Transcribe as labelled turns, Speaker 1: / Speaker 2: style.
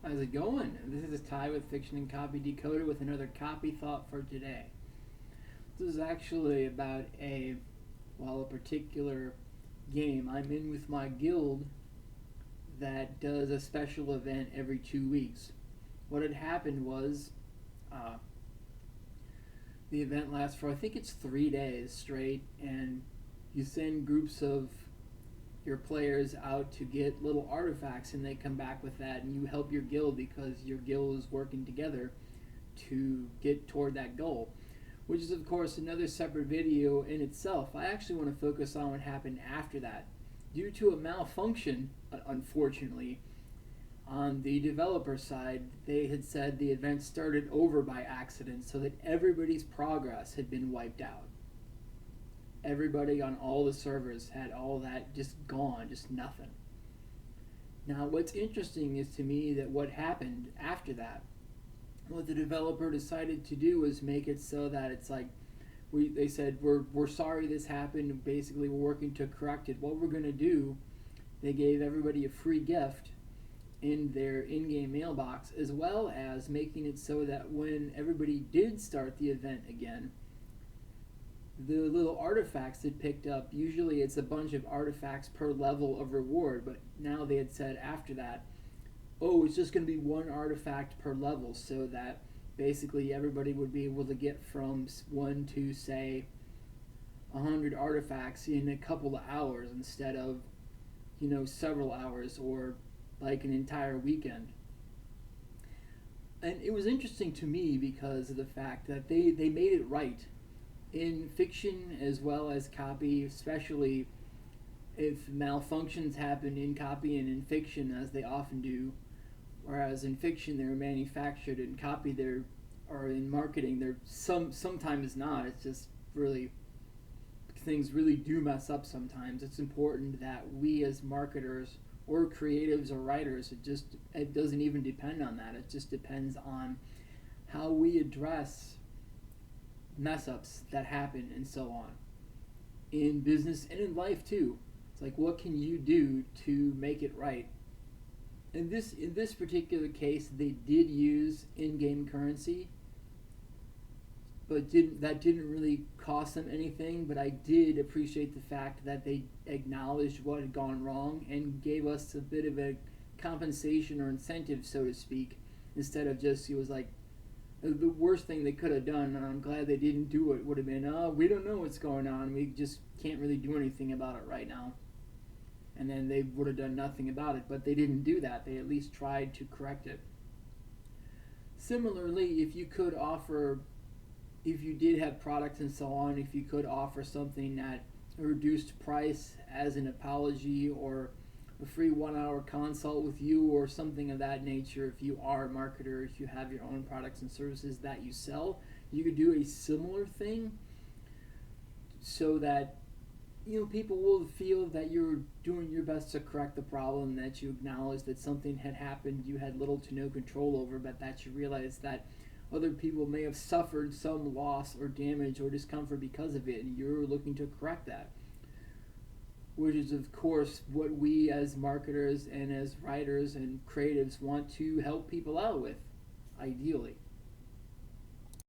Speaker 1: How's it going? This is Ty with Fiction and Copy Decoder with another copy thought for today. This is actually about a particular game I'm in with my guild that does a special event every 2 weeks. What had happened was uh, the event lasts for I think it's 3 days straight, and you send groups of your players out to get little artifacts, and they come back with that, and you help your guild because your guild is working together to get toward that goal, which is of course another separate video in itself. I actually want to focus on what happened after that. Due to a malfunction, unfortunately, on the developer side, they had said the event started over by accident so that everybody's progress had been wiped out. Everybody on all the servers had all that just gone, just nothing. Now, what's interesting is to me that what happened after that, what the developer decided to do was make it so that it's like, they said, we're sorry this happened. Basically, we're working to correct it. What we're going to do, they gave everybody a free gift in their in-game mailbox, as well as making it so that when everybody did start the event again, the little artifacts it picked up, usually it's a bunch of artifacts per level of reward, but now they had said after that, oh, it's just going to be one artifact per level, so that basically everybody would be able to get from 1 to, say, 100 artifacts in a couple of hours instead of, several hours or like an entire weekend. And it was interesting to me because of the fact that they made it right. In fiction as well as copy, especially if malfunctions happen in copy and in fiction, as they often do, whereas in fiction they're manufactured, in copy they're, or in marketing they're sometimes not. It's just really, things really do mess up sometimes. It's important that we as marketers or creatives or writers, it doesn't even depend on that. It just depends on how we address mess ups that happen and so on in business and in life too. It's like, what can you do to make it right? In this particular case, they did use in-game currency, but didn't really cost them anything. But I did appreciate the fact that they acknowledged what had gone wrong and gave us a bit of a compensation or incentive, so to speak, instead of just, it was like, the worst thing they could have done, and I'm glad they didn't do it, would have been, we don't know what's going on. We just can't really do anything about it right now. And then they would have done nothing about it. But they didn't do that. They at least tried to correct it. Similarly, if you did have products and so on, if you could offer something at a reduced price as an apology, or a free 1-hour consult with you or something of that nature, if you are a marketer, if you have your own products and services that you sell, you could do a similar thing so that people will feel that you're doing your best to correct the problem, that you acknowledge that something had happened you had little to no control over, but that you realize that other people may have suffered some loss or damage or discomfort because of it, and you're looking to correct that, which is of course what we as marketers and as writers and creatives want to help people out with, ideally.